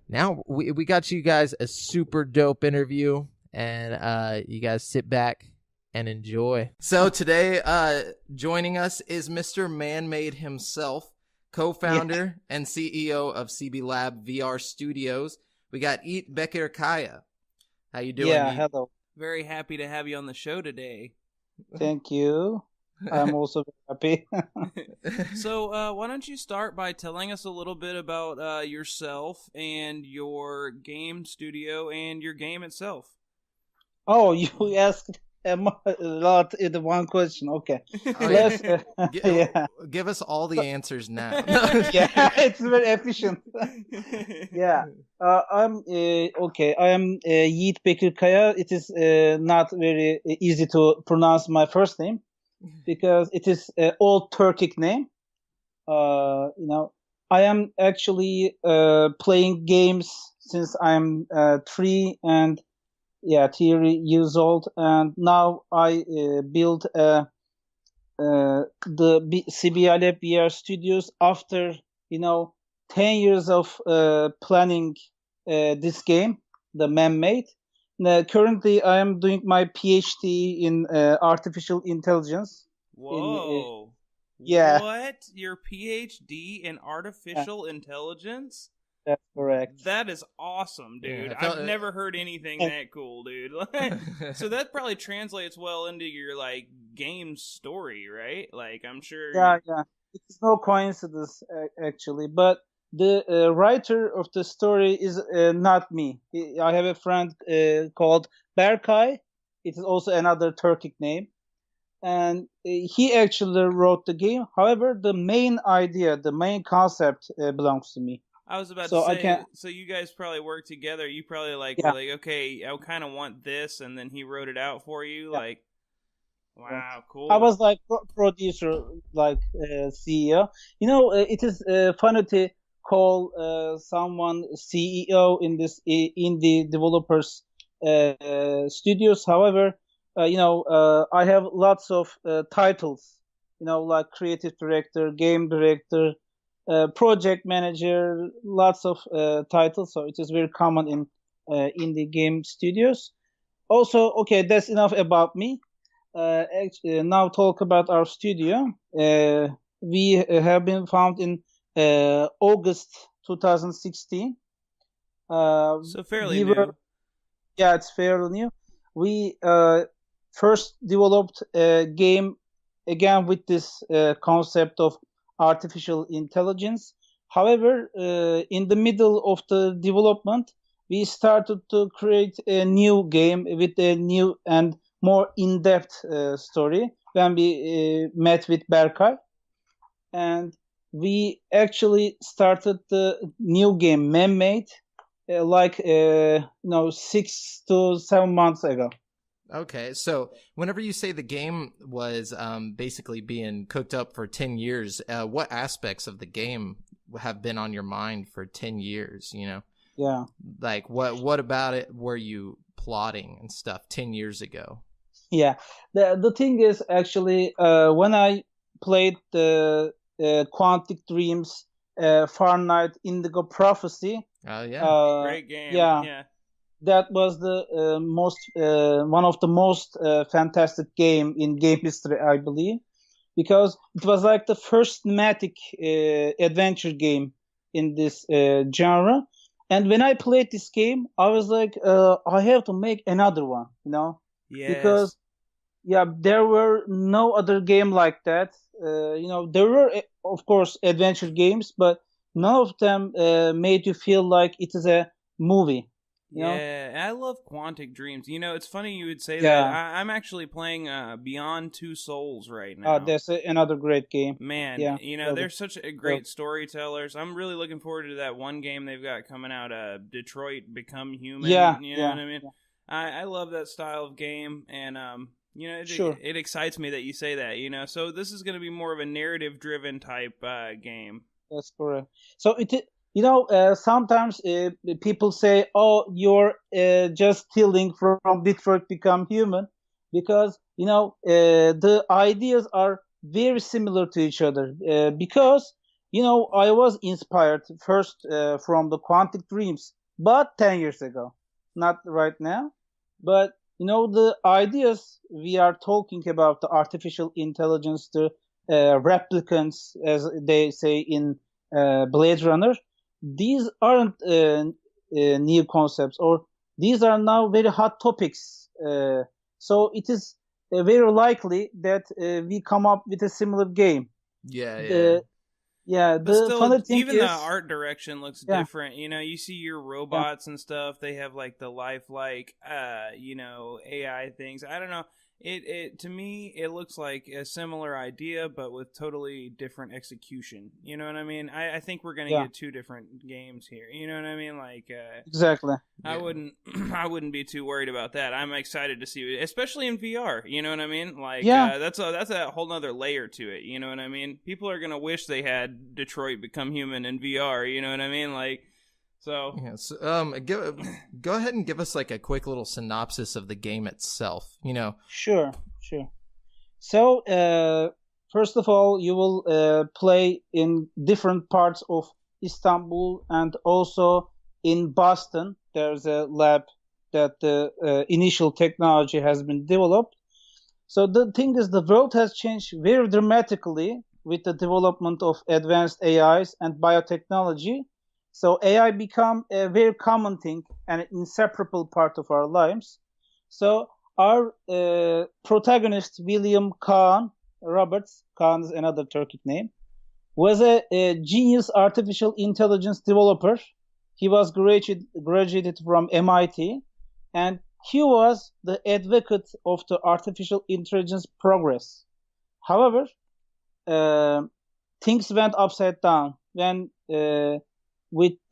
now we got you guys a super dope interview, and you guys sit back and enjoy. So today, joining us is Mr. ManMade himself, co-founder and CEO of CB Lab VR Studios. We got Eat Becker Kaya. How you doing? Yeah, Eat? hello. Very happy to have you on the show today. Thank you. I'm also very happy. So, why don't you start by telling us a little bit about yourself and your game studio and your game itself? Oh, you asked a lot in the one question. Okay. Oh, Let's, yeah. Give us all the answers now. Yeah, it's very efficient. Yeah. I'm okay. I am Yiğit Bekir Kaya. It is not very easy to pronounce my first name because it is an old Turkic name. I am actually playing games since I'm 3 years old, and now I built the CBI Lab VR Studios after 10 years of planning this game, the ManMade. Currently, I am doing my PhD in artificial intelligence. Whoa. Yeah. What? Your PhD in artificial intelligence? That's correct. That is awesome, dude. Yeah, I've never heard anything that cool, dude. So that probably translates well into your game story, right? I'm sure. Yeah. It's no coincidence actually, but the writer of the story is not me. I have a friend called Berkay. It is also another Turkic name, and he actually wrote the game. However, the main idea, the main concept belongs to me. I was about to say, so you guys probably work together. You probably were like, okay, I kind of want this, and then he wrote it out for you. Yeah. Wow, cool. I was like producer, CEO. It is funny to call someone CEO in this indie developers studios. However, I have lots of titles. Like creative director, game director, project manager, lots of titles. So it is very common in indie game studios. Also, okay, that's enough about me. Now talk about our studio. We have been found in August 2016. So fairly new. Yeah, it's fairly new. We first developed a game again with this concept of artificial intelligence. However, in the middle of the development, we started to create a new game with a new and more in-depth story when we met with Berkay, and we actually started the new game ManMade 6 to 7 months ago. Okay, so whenever you say the game was basically being cooked up for 10 years, what aspects of the game have been on your mind for 10 years, Yeah. Like what about it were you plotting and stuff 10 years ago? Yeah. The thing is actually when I played the Quantic Dreams, Far Night, Indigo Prophecy. Oh, yeah. Great game. Yeah. That was the one of the most fantastic game in game history, I believe, because it was like the first thematic adventure game in this genre. And when I played this game, I was like, I have to make another one, Yes. Because there were no other game like that. There were of course adventure games, but none of them made you feel like it is a movie. Yeah, I love Quantic Dreams. It's funny you would say that. I'm actually playing Beyond Two Souls right now. That's another great game. Man, they're such a great storytellers. I'm really looking forward to that one game they've got coming out, Detroit Become Human. Yeah, you know what I mean? Yeah. I love that style of game, and it excites me that you say that. So this is going to be more of a narrative-driven type game. That's correct. So sometimes people say, "Oh, you're just stealing from Detroit Become Human," because the ideas are very similar to each other. Because I was inspired first from the Quantic Dreams, but 10 years ago, not right now. But the ideas we are talking about, the artificial intelligence, the replicants, as they say in Blade Runner, these aren't new concepts, or these are now very hot topics. So it is very likely that we come up with a similar game. Yeah. Yeah, but the still, funny thing even is, the art direction looks different. You see your robots and stuff. They have like the lifelike, AI things. I don't know. It to me, it looks like a similar idea, but with totally different execution. You know what I mean? I think we're gonna get two different games here. You know what I mean? Like exactly. I wouldn't be too worried about that. I'm excited to see it, especially in VR. You know what I mean? Like that's a whole nother layer to it. You know what I mean? People are gonna wish they had Detroit Become Human in VR. You know what I mean? Like. So, go ahead and give us like a quick little synopsis of the game itself. Sure. So, first of all, you will play in different parts of Istanbul and also in Boston. There's a lab that the initial technology has been developed. So the thing is, the world has changed very dramatically with the development of advanced AIs and biotechnology. So AI become a very common thing and an inseparable part of our lives. So our protagonist, William Kahn Roberts, Kahn is another Turkic name, was a genius artificial intelligence developer. He was graduated from MIT, and he was the advocate of the artificial intelligence progress. However, things went upside down when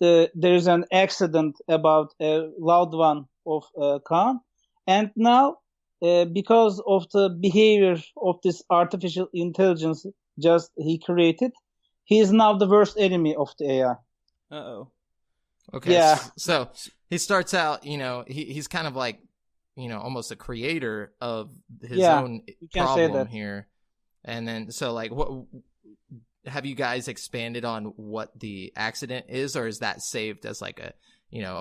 there's an accident about a loved one of Khan, and now because of the behavior of this artificial intelligence just he created, he is now the worst enemy of the AI. Okay. Yeah. So he starts out, he's kind of like, almost a creator of his own problem here. And then, so like, what have you guys expanded on what the accident is, or is that saved as like a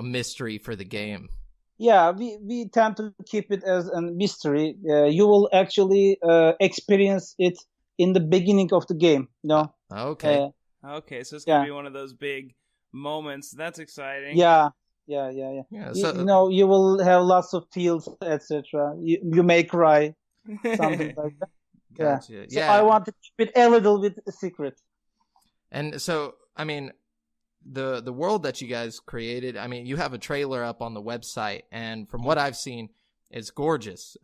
mystery for the game? Yeah, we tend to keep it as a mystery. You will actually experience it in the beginning of the game. Okay. Okay, so it's gonna be one of those big moments. That's exciting. Yeah. So, you will have lots of feels, etc. You may cry, something like that. Gotcha. So I want to keep it a little bit a secret. And so, I mean, the world that you guys created, I mean, you have a trailer up on the website, and from what I've seen, it's gorgeous.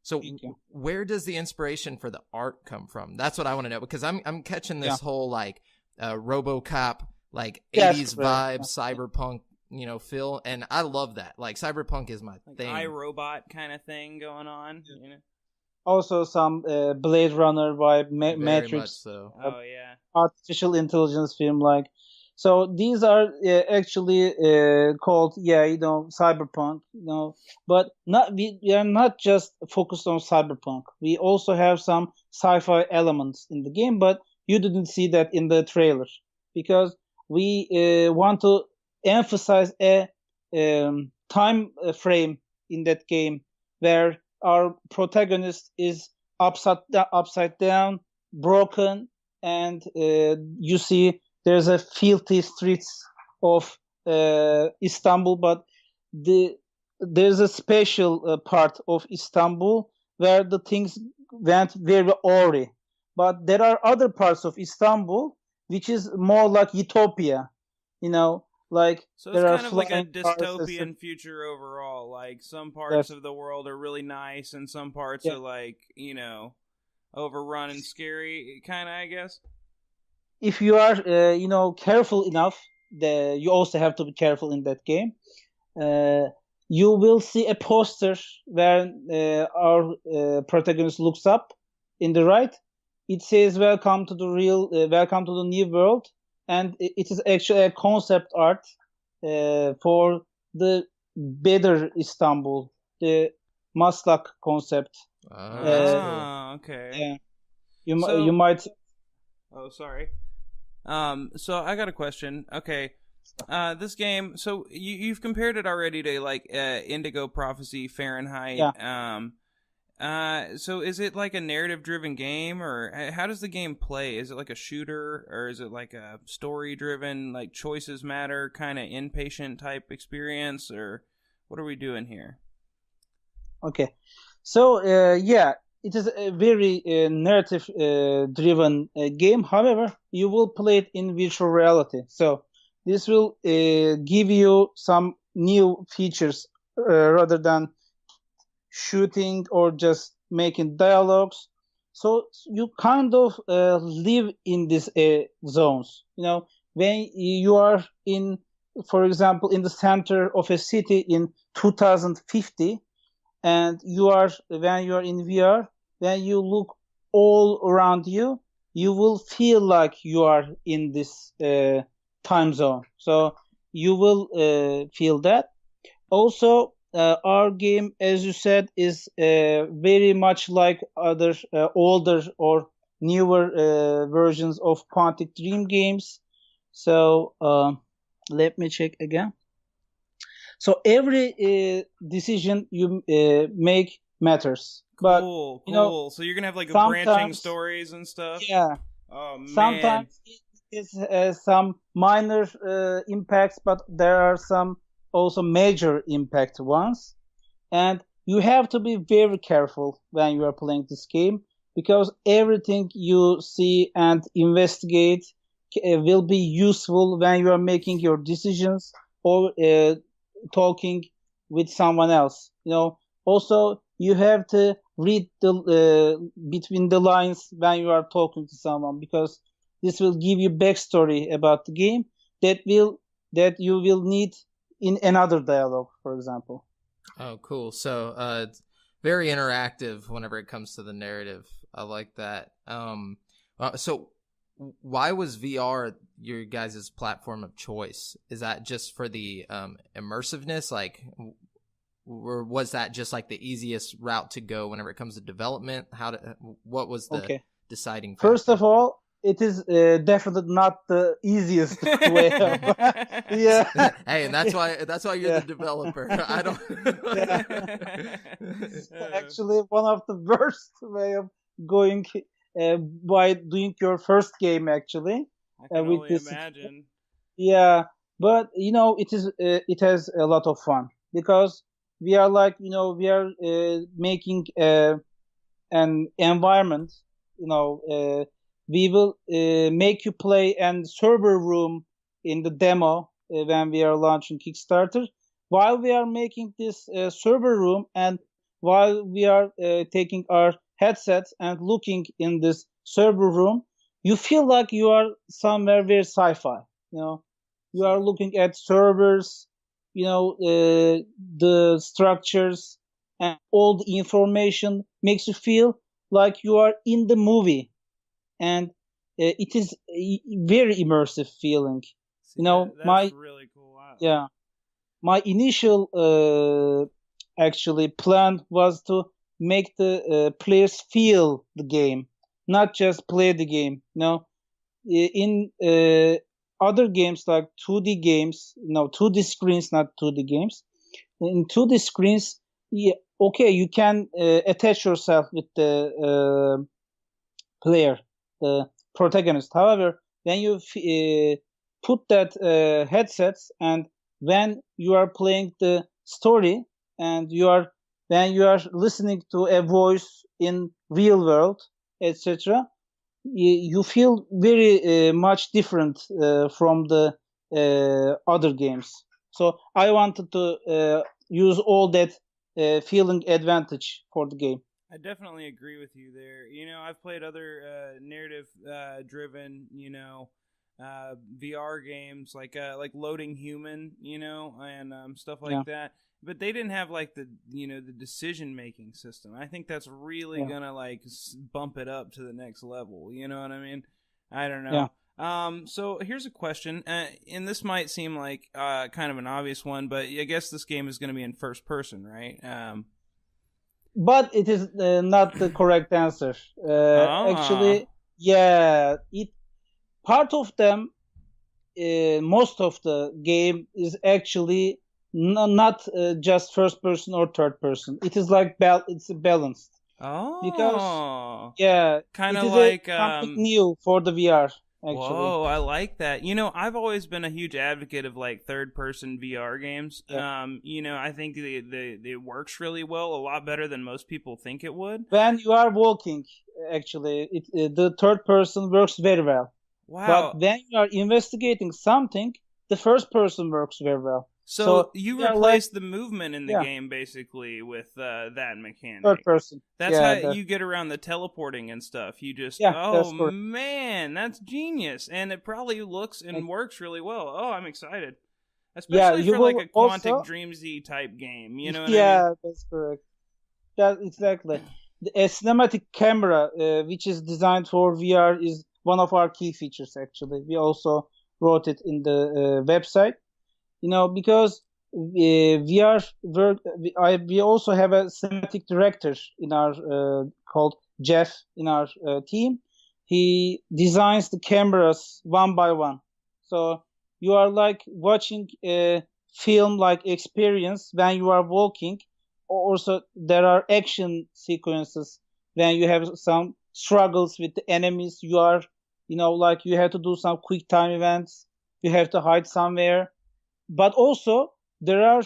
So where does the inspiration for the art come from? That's what I want to know, because I'm catching this whole like RoboCop, like 80s vibe, cyberpunk, feel, and I love that. Like cyberpunk is my thing. iRobot kind of thing going on, Also some Blade Runner vibe, Matrix. Much so. Artificial intelligence film like. So these are actually called cyberpunk, but we are not just focused on cyberpunk. We also have some sci-fi elements in the game, but you didn't see that in the trailer because we want to emphasize a time frame in that game where our protagonist is upside down, broken, and you see there's a filthy streets of Istanbul, but there's a special part of Istanbul where the things went very awry. But there are other parts of Istanbul which is more like utopia, like so it's kind of like a dystopian future overall. Like some parts of the world are really nice, and some parts are like overrun and scary, kind of, I guess. If you are careful enough, you also have to be careful in that game. You will see a poster where our protagonist looks up in the right. It says welcome to the new world. And it is actually a concept art for the better Istanbul, the Maslak concept. Okay. Yeah. You might. Oh, sorry. So I got a question. Okay. This game, so you've compared it already to like Indigo Prophecy, Fahrenheit. Yeah. So is it like a narrative-driven game, or how does the game play? Is it like a shooter, or is it like a story-driven, like choices matter, kind of inpatient type experience, or what are we doing here? Okay. So yeah, it is a very narrative driven game. However, you will play it in virtual reality. So this will give you some new features rather than shooting or just making dialogues. So you kind of live in these zones. When you are in, for example, in the center of a city in 2050, and when you are in VR, when you look all around you, you will feel like you are in this time zone. So you will feel that. Also, our game, as you said, is very much like other older or newer versions of Quantic Dream games. So let me check again. So every decision you make matters. But Cool. So you're gonna have like branching stories and stuff. Yeah. Oh man. Sometimes it is some minor impacts, but there are some also major impact ones. And you have to be very careful when you are playing this game, because everything you see and investigate will be useful when you are making your decisions or talking with someone else. Also you have to read the between the lines when you are talking to someone, because this will give you backstory about the game that you will need in another dialogue, for example. Oh, cool. So it's very interactive whenever it comes to the narrative. I like that. So why was VR your guys' platform of choice? Is that just for the immersiveness, like, or was that just like the easiest route to go whenever it comes to development? What was the deciding factor? First of all, it is definitely not the easiest way. Yeah. Hey, and that's why you're the developer. I don't. It's actually one of the worst way of going by doing your first game. Actually, I can only imagine. Yeah, but it has a lot of fun, because we are making an environment. We will make you play an server room in the demo when we are launching Kickstarter. While we are making this server room, and while we are taking our headsets and looking in this server room, you feel like you are somewhere very sci-fi. You are looking at servers, the structures and all the information makes you feel like you are in the movie, and it is a very immersive feeling. That's really cool. Wow. Yeah, my initial actually plan was to make the players feel the game, not just play the game. In other games like 2D games, 2D screens, not 2D games. In 2D screens, yeah, okay, you can attach yourself with the player, the protagonist. However, when you put that headsets, and when you are playing the story, and when you are listening to a voice in real world, etc., you feel very much different from the other games. So I wanted to use all that feeling advantage for the game. I definitely agree with you there. I've played other narrative driven, VR games like Loading Human, and stuff like that. But they didn't have like the decision making system. I think that's really gonna like bump it up to the next level. You know what I mean? I don't know. So here's a question, and this might seem like kind of an obvious one, but I guess this game is going to be in first person, right? But it is not the correct answer. Actually, yeah, part of them, most of the game is actually not just first person or third person. It is like it's balanced because Oh, yeah, kind it of is like something new for the VR actually. Whoa, I like that. You know, I've always been a huge advocate of like third-person VR games. Yeah. You know, I think it works really well, a lot better than most people think it would. When you are walking, actually, the third person works very well. But Wow. when you are investigating something, the first person works very well. So So you we are like, replace the movement in the yeah, game basically with that third mechanic. person. That's how Yeah, you get around the teleporting and stuff. You just, yeah, oh that's correct. man, that's genius. And it probably looks and works really well. Oh, I'm excited. Yeah, Especially you for like will a Quantic also, Dreamsy type game. You know what I mean? yeah, that's correct. That exactly. A cinematic camera, which is designed for VR, is one of our key features. Actually, we also wrote it in the website. Because VR work, we also have a cinematic director in our called Jeff in our team. He designs the cameras one by one, so you are like watching a film like experience when you are walking. Also, there are action sequences when you have some struggles with the enemies. You are, like you have to do some quick time events. You have to hide somewhere, but also there are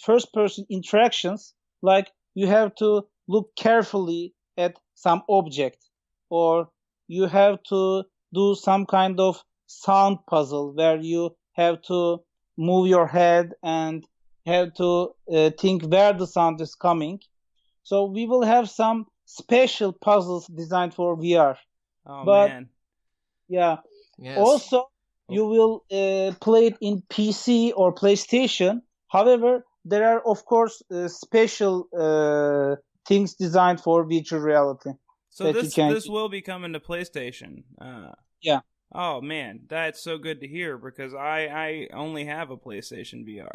first person interactions, like you have to look carefully at some object, or you have to do some kind of sound puzzle where you have to move your head and have to think where the sound is coming. So we will have some special puzzles designed for VR. Oh But man. yeah, Yes. also, you will play it in PC or PlayStation. However, there are, of course, special things designed for virtual reality So that you this can this use. will be coming to PlayStation. Yeah. Oh man, that's so good to hear because I only have a PlayStation VR.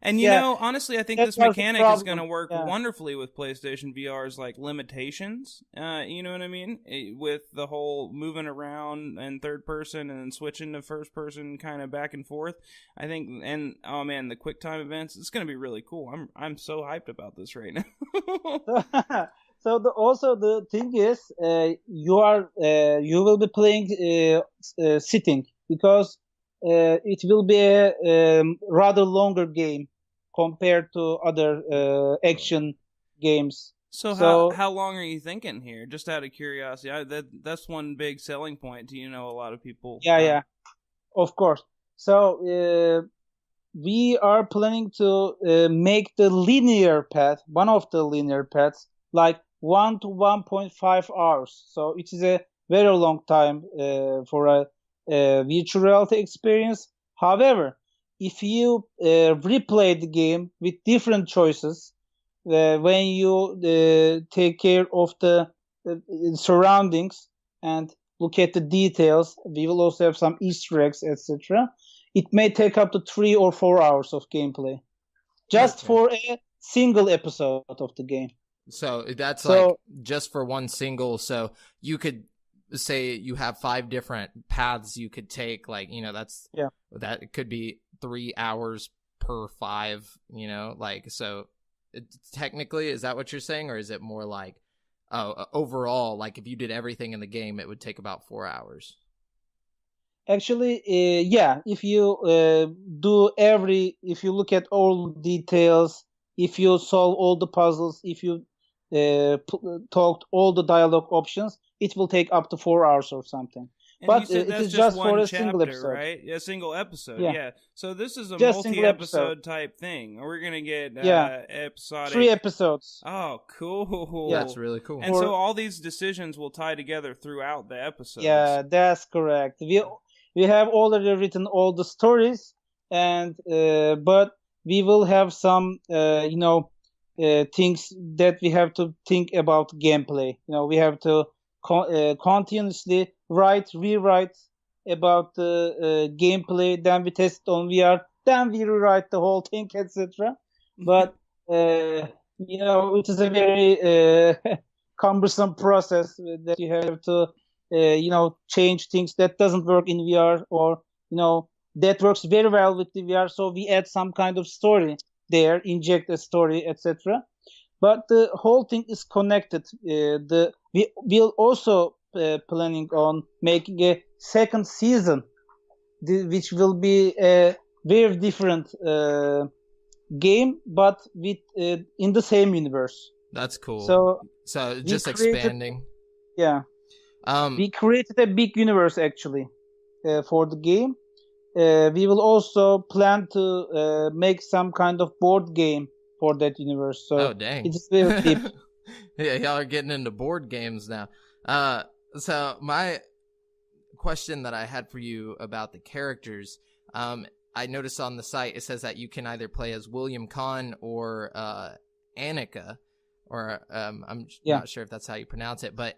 And you Yeah, know, honestly, I think that this was the mechanic is going to problem. work Yeah. wonderfully with PlayStation VR's like limitations. You know what I mean? With the whole moving around and third person and then switching to first person kind of back and forth. I think and oh man, the quick time events, it's going to be really cool. I'm so hyped about this right now. So also the thing is, you will be playing sitting, because it will be a rather longer game compared to other action games. So So how long are you thinking here? Just out of curiosity, that's one big selling point. Do you know a lot of people? yeah, yeah, of course. So we are planning to make the linear path, one of the linear paths, like 1 to 1.5 hours. So it is a very long time for a virtual reality experience. However, if you replay the game with different choices, when you take care of the surroundings and look at the details, we will also have some Easter eggs, etc. It may take up to 3 or 4 hours of gameplay just Okay. for a single episode of the game. So that's like So just for one single. So you could say you have 5 different paths you could take. Like, yeah, that it could be 3 hours per five, like, so technically, is that what you're saying? Or is it more like, overall, like if you did everything in the game, it would take about 4 hours? actually, yeah, if you if you look at all details, if you solve all the puzzles, if you talked all the dialogue options, it will take up to 4 hours or something. And you But said it that's is just just for one a single chapter, episode. right? A single episode, Yeah, yeah. So this is a just single episode. multi-episode type thing. We're gonna get Yeah, 3 episodic. episodes. Oh, Yeah, That's cool! really cool. And so for all these decisions will tie together throughout the episodes. yeah, that's correct. We have already written all the stories, and but we will have some things that we have to think about gameplay. We have to continuously rewrite about the gameplay. Then we test on VR. Then we rewrite the whole thing, etc. But it is a very cumbersome process that you have to change things that doesn't work in VR, or that works very well with the VR. So we add some kind of story there, inject a story, etc. But the whole thing is connected. We will also planning on making a second season, which will be a very different game, but with in the same universe. That's cool. So just expanding. Yeah. We created a big universe actually for the game. We will also plan to make some kind of board game for that universe. So oh dang, it's very deep. Yeah, y'all are getting into board games now. So my question that I had for you about the characters, I noticed on the site it says that you can either play as William Kahn or Annika, or I'm not sure if that's how you pronounce it, but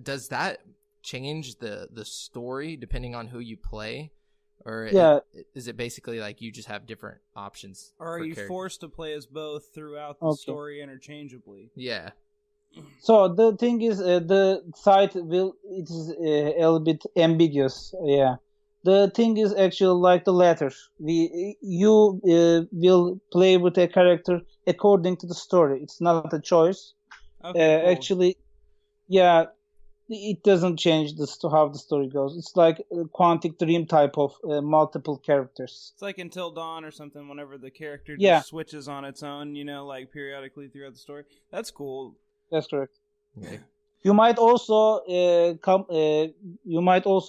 does that change the story depending on who you play? Or is it basically like you just have different options? Or are you forced to play as both throughout the story interchangeably? Yeah. So the thing is, the site it is a little bit ambiguous. Yeah. The thing is actually like the latter. You will play with a character according to the story. It's not a choice. Okay, cool. Actually, yeah. It doesn't change how the story goes. It's like a Quantic Dream type of multiple characters. It's like Until Dawn or something, whenever the character just switches on its own, like periodically throughout the story. That's cool. That's correct. Okay. You might also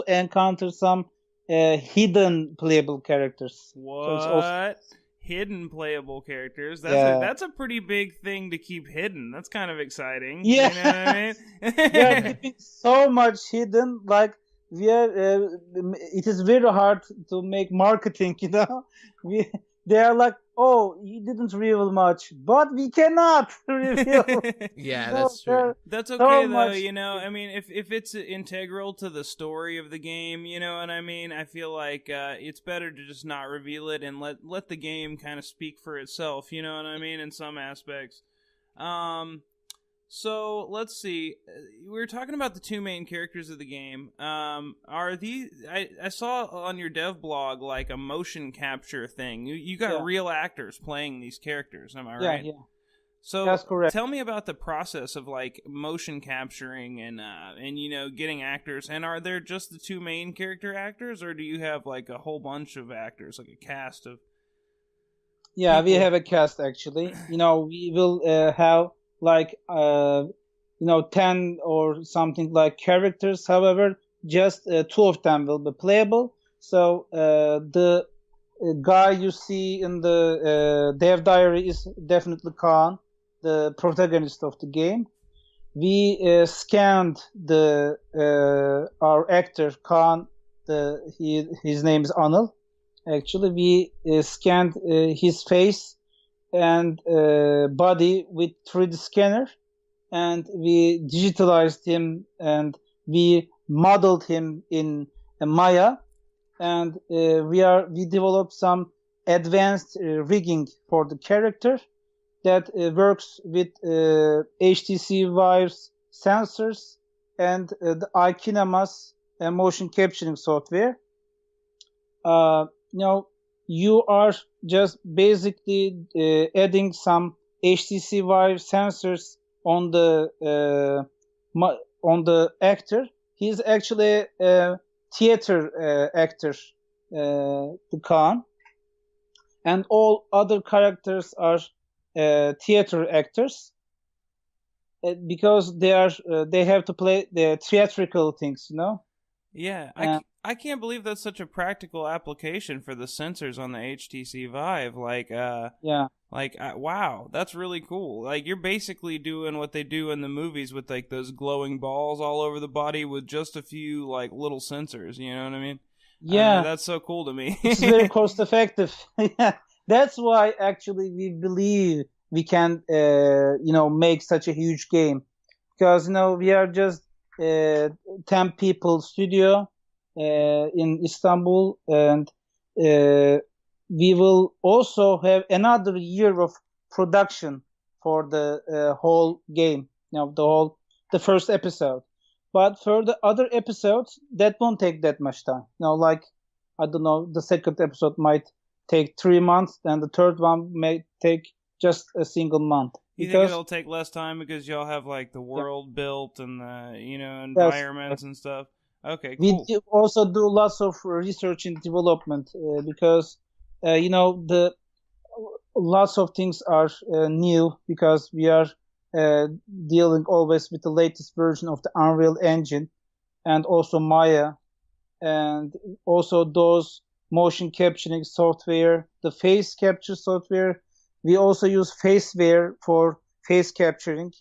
encounter some hidden playable characters. What? So hidden playable characters? That's a pretty big thing to keep hidden. That's kind of exciting. Yeah. You know what I mean? We are keeping so much hidden. Like it is very hard to make marketing. They are like, oh, you didn't reveal much, but we cannot reveal. Yeah, that's true. That's okay though. I mean, if it's integral to the story of the game, you know what I mean. I feel like it's better to just not reveal it and let the game kind of speak for itself. You know what I mean? In some aspects. So let's see. We were talking about the two main characters of the game. Are these? I saw on your dev blog like a motion capture thing. You got real actors playing these characters. Am I right? Yeah. So that's correct. Tell me about the process of like motion capturing and getting actors. And are there just the two main character actors, or do you have like a whole bunch of actors, like a cast of? Yeah, people? We have a cast actually. We will have like 10 or something like characters. However, just 2 of them will be playable. So the guy you see in the dev diary is definitely Khan, the protagonist of the game. We scanned our actor Khan. His name is Anil. Actually, we scanned his face and body with 3D scanner, and we digitalized him and we modeled him in Maya, and we developed some advanced rigging for the character that works with HTC Vive's sensors and the iKinemas motion capturing software. You are just basically adding some HTC Vive sensors on the actor. He's actually a theater actor, the Khan, and all other characters are theater actors because they have to play the theatrical things, Yeah, I can't believe that's such a practical application for the sensors on the HTC Vive. Wow, that's really cool. Like, you're basically doing what they do in the movies with like those glowing balls all over the body with just a few like little sensors. You know what I mean? Yeah, that's so cool to me. It's very cost effective. Yeah, that's why actually we believe we can, make such a huge game, because we are just 10 people studio in Istanbul, and we will also have another year of production for the whole game, the first episode. But for the other episodes, that won't take that much time. Like, I don't know, the second episode might take 3 months, and the third one may take just a single month. You think it'll take less time because y'all have like the world built and the environments and stuff? Okay, cool. We also do lots of research and development because lots of things are new because we are dealing always with the latest version of the Unreal Engine and also Maya, and also those motion capturing software, the face capture software. We also use Faceware for face capturing.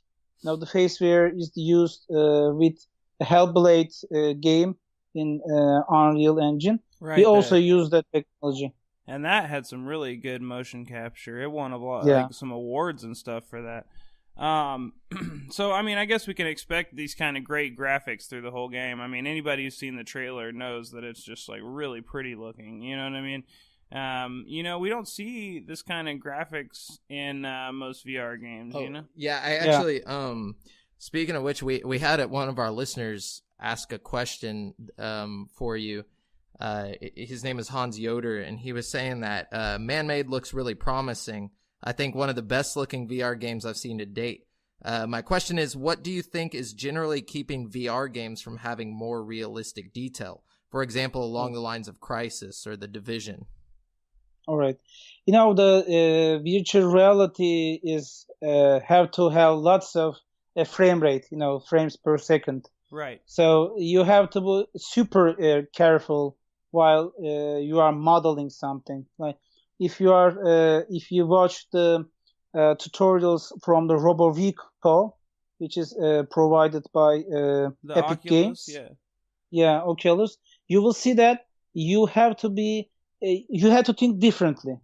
Now the Faceware is used with the Hellblade game in Unreal Engine. Right, we also use that technology. And that had some really good motion capture. It won a lot, like some awards and stuff for that. So I mean, I guess we can expect these kind of great graphics through the whole game. I mean, anybody who's seen the trailer knows that it's just like really pretty looking. You know what I mean? We don't see this kind of graphics in most VR games. Yeah, I actually. Speaking of which, we had one of our listeners ask a question for you. His name is Hans Yoder, and he was saying that ManMade looks really promising. I think one of the best looking VR games I've seen to date. My question is, what do you think is generally keeping VR games from having more realistic detail? For example, along the lines of Crysis or The Division. All right. The virtual reality is have to have lots of frame rate, frames per second. Right. So you have to be super careful while you are modeling something. Like if you watch the tutorials from the RoboVico, which is provided by Epic Oculus, Games. Yeah, Oculus. You will see that you have to think differently,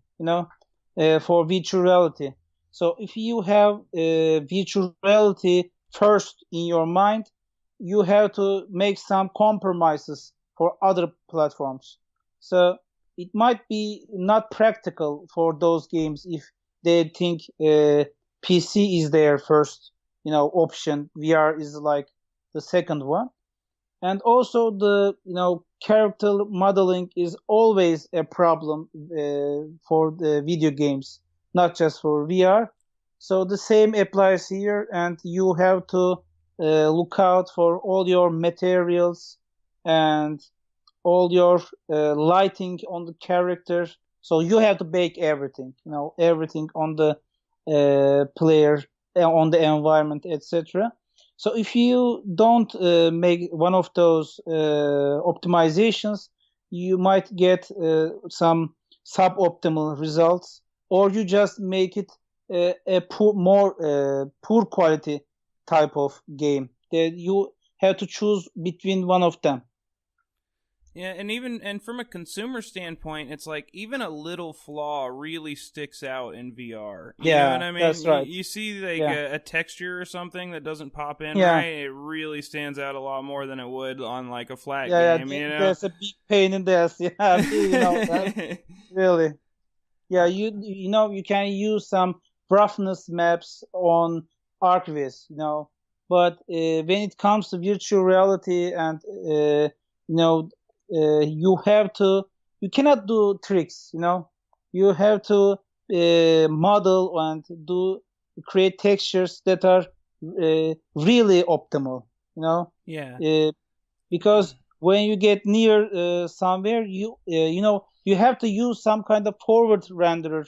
for virtual reality. So if you have virtual reality first in your mind, you have to make some compromises for other platforms. So it might be not practical for those games if they think PC is their first, option. VR is like the second one. And also the, character modeling is always a problem for the video games, not just for VR. So the same applies here, and you have to look out for all your materials and all your lighting on the character. So you have to bake everything, everything on the player, on the environment, etc. So if you don't make one of those optimizations, you might get some suboptimal results, or you just make it a poor quality type of game. That you have to choose between one of them. Yeah, and from a consumer standpoint, it's like even a little flaw really sticks out in VR. You know what I mean? That's right. You see like a texture or something that doesn't pop in right, it really stands out a lot more than it would on like a flat game. There's a big pain in the ass. That, really. Yeah, you can use some roughness maps on ArcViz, but when it comes to virtual reality and you cannot do tricks, you have to model and create textures that are really optimal, because when you get near somewhere, you have to use some kind of forward renderer,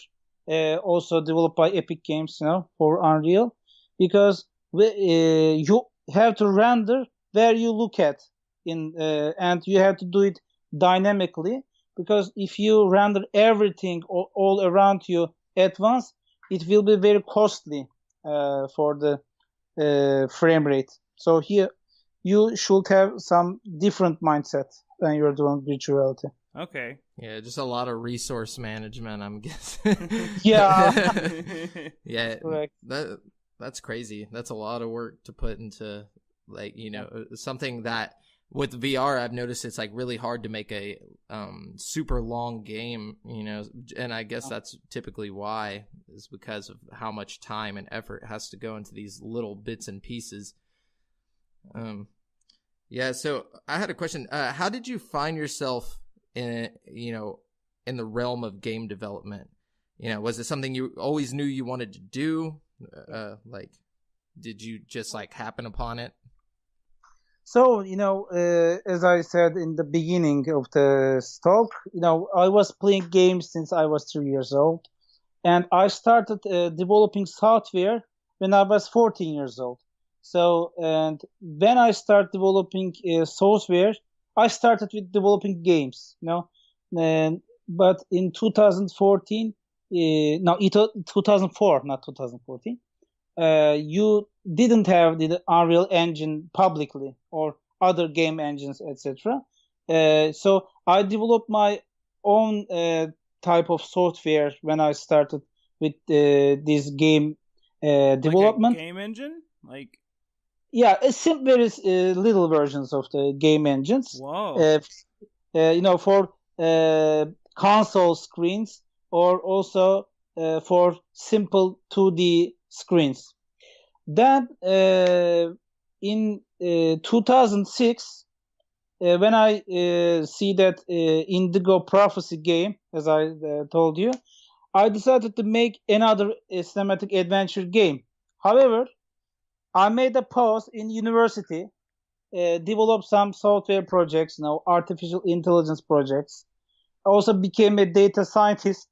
also developed by Epic Games, for Unreal, because you have to render where you look at and you have to do it dynamically, because if you render everything all around you at once, it will be very costly for the frame rate. So here you should have some different mindset when you're doing virtual reality. Okay. Yeah, just a lot of resource management, I'm guessing. Yeah. Yeah. Correct. That's crazy. That's a lot of work to put into, like, something that with VR, I've noticed it's like really hard to make a super long game, and I guess that's typically why, is because of how much time and effort has to go into these little bits and pieces. Yeah. So I had a question. How did you find yourself in in the realm of game development? Was it something you always knew you wanted to do? Like, did you just like happen upon it? So, as I said in the beginning of the talk, I was playing games since I was 3 years old. And I started developing software when I was 14 years old. So, and when I started developing software, I started with developing games, but in 2014, no, 2004, not 2014, you didn't have the Unreal Engine publicly or other game engines, etc. So I developed my own type of software when I started with this game development. Like a game engine, like yeah, very little versions of the game engines. Whoa. For console screens or also for simple 2D screens. Then in 2006, when I see that Indigo Prophecy game, as I told you, I decided to make another cinematic adventure game. However, I made a pause in university, developed some software projects, artificial intelligence projects. I also became a data scientist.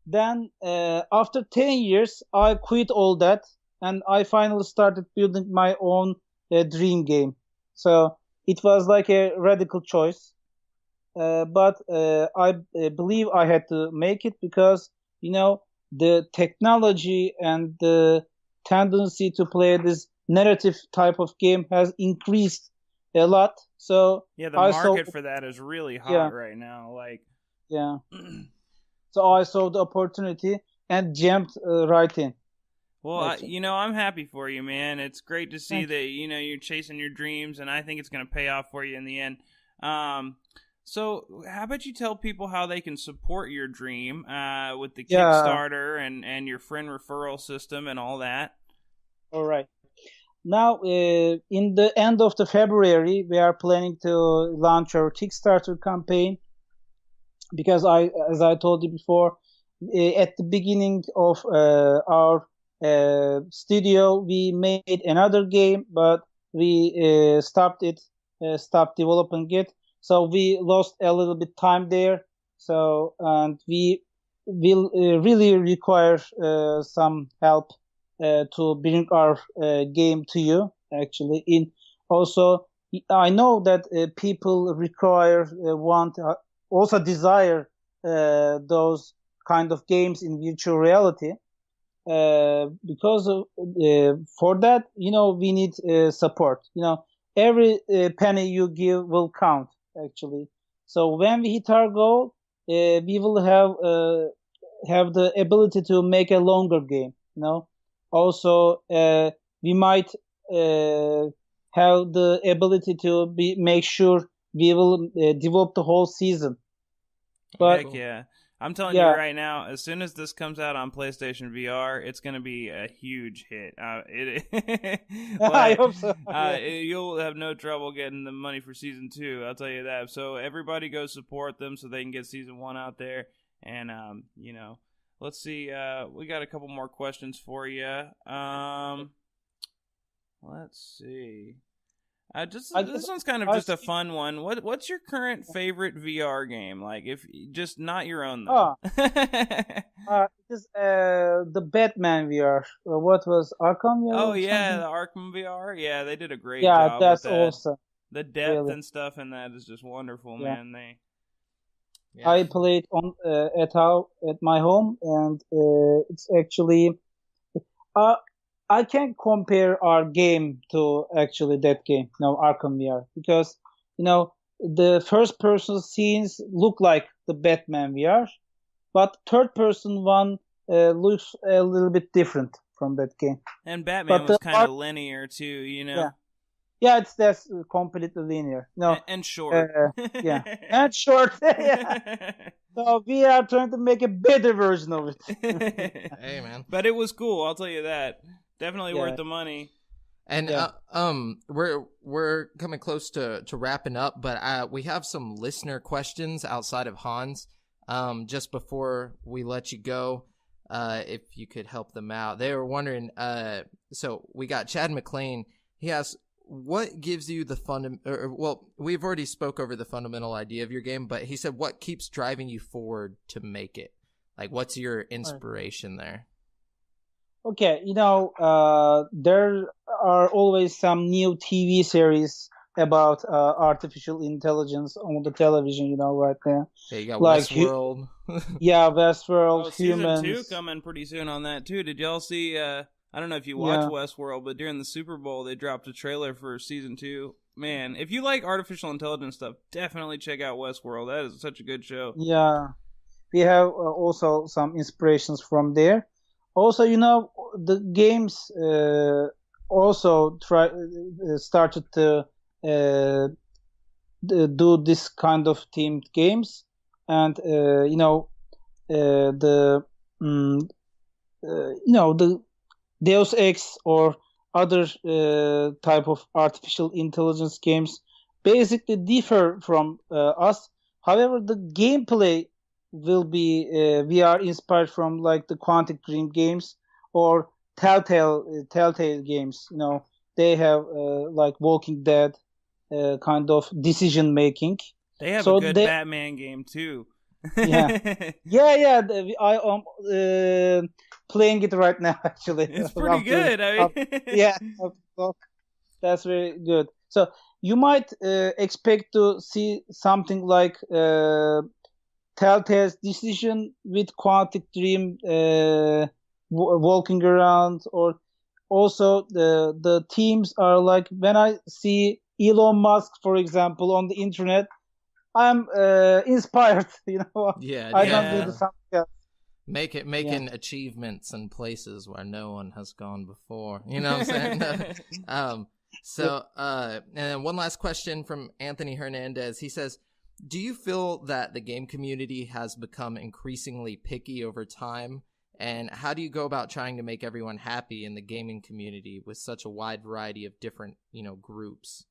Then, after 10 years, I quit all that and I finally started building my own dream game. So it was like a radical choice. But I believe I had to make it because, the technology and the tendency to play this narrative type of game has increased a lot. So yeah, the market for that is really hot right now. Like, yeah. So I saw the opportunity and jumped right in. Well, I'm happy for you, man. It's great to see that, you're chasing your dreams, and I think it's going to pay off for you in the end. So how about you tell people how they can support your dream with the Kickstarter and your friend referral system and all that? All right. Now, in the end of the February, we are planning to launch our Kickstarter campaign because as I told you before, at the beginning of our studio, we made another game, but we stopped developing it. So we lost a little bit time there. So, and we will really require some help to bring our game to you. Actually, also, I know that people also desire those kind of games in virtual reality. Because for that, we need support. Every penny you give will count, actually. So when we hit our goal, we will have the ability to make a longer game. Also, we might have the ability to make sure we will develop the whole season. But heck yeah. I'm telling you right now, as soon as this comes out on PlayStation VR, it's going to be a huge hit. I hope so. You'll have no trouble getting the money for Season 2, I'll tell you that. So everybody go support them so they can get Season 1 out there. And, let's see. We got a couple more questions for you. Let's see. This one's kind of just a fun one. What's your current favorite VR game? Like, if just not your own though. It is the Batman VR. What was Arkham VR? Oh yeah, the Arkham VR. Yeah, they did a great job. Yeah, that's with that. awesome. The depth and stuff in that is just wonderful, man. I played on at my home, and it's actually. I can't compare our game to actually that game, Arkham VR, because, the first person scenes look like the Batman VR, but third person one looks a little bit different from that game. And Batman was kind of linear too, Yeah, that's completely linear. And short. And short. So we are trying to make a better version of it. Hey, man. But it was cool, I'll tell you that. Definitely worth the money. And we're coming close to wrapping up, but we have some listener questions outside of Hans. Just before we let you go, if you could help them out, they were wondering. So we got Chad McLean. He asks, "What gives you the well, we've already spoke over the fundamental idea of your game, but he said, what keeps driving you forward to make it? Like, what's your inspiration there?" Okay, there are always some new TV series about artificial intelligence on the television, right now. Yeah, you got like Westworld. Westworld, Humans. Season 2 coming pretty soon on that, too. Did y'all see, I don't know if you watch Westworld, but during the Super Bowl, they dropped a trailer for Season 2. Man, if you like artificial intelligence stuff, definitely check out Westworld. That is such a good show. Yeah, we have also some inspirations from there. Also, the games also started to do this kind of themed games, and the Deus Ex or other type of artificial intelligence games basically differ from us. However, the gameplay will be we are inspired from like the Quantic Dream games or Telltale games. They have like Walking Dead kind of decision making. They have a good Batman game too. yeah. I am playing it right now. Actually, it's pretty good. That's very good. So you might expect to see something like Telltale's decision with Quantic Dream walking around, or also the teams are like, when I see Elon Musk, for example, on the internet, I'm inspired. I don't do the something else. Making achievements in places where no one has gone before. You know what I'm saying? And then one last question from Anthony Hernandez. He says, do you feel that the game community has become increasingly picky over time? And how do you go about trying to make everyone happy in the gaming community with such a wide variety of different, groups?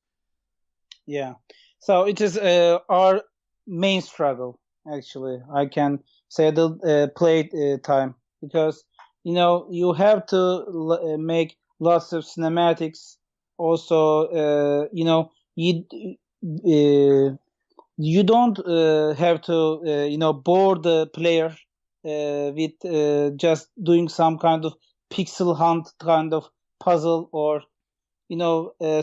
Yeah. So it is our main struggle, actually. I can say the play time, because, you have to make lots of cinematics. Also, you don't have to, bore the player with just doing some kind of pixel hunt kind of puzzle, or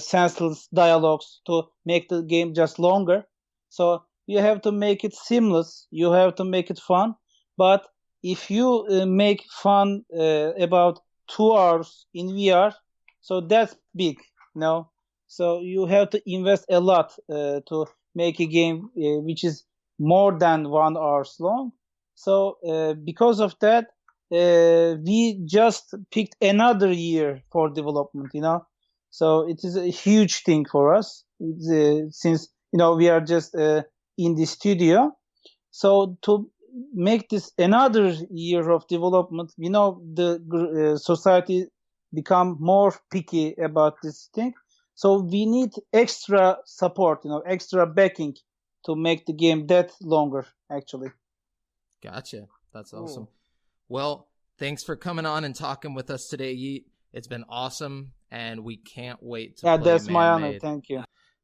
senseless dialogues to make the game just longer. So you have to make it seamless. You have to make it fun. But if you make fun about 2 hours in VR, so that's big, So you have to invest a lot to make a game which is more than 1 hour long. So because of that, we just picked another year for development, So it is a huge thing for us since, we are just in the studio. So to make this another year of development, the society become more picky about this thing. So we need extra support, extra backing to make the game that longer, actually. Gotcha. That's awesome. Well, thanks for coming on and talking with us today, Yeet. It's been awesome, and we can't wait to play that's ManMade. my honor. Thank you.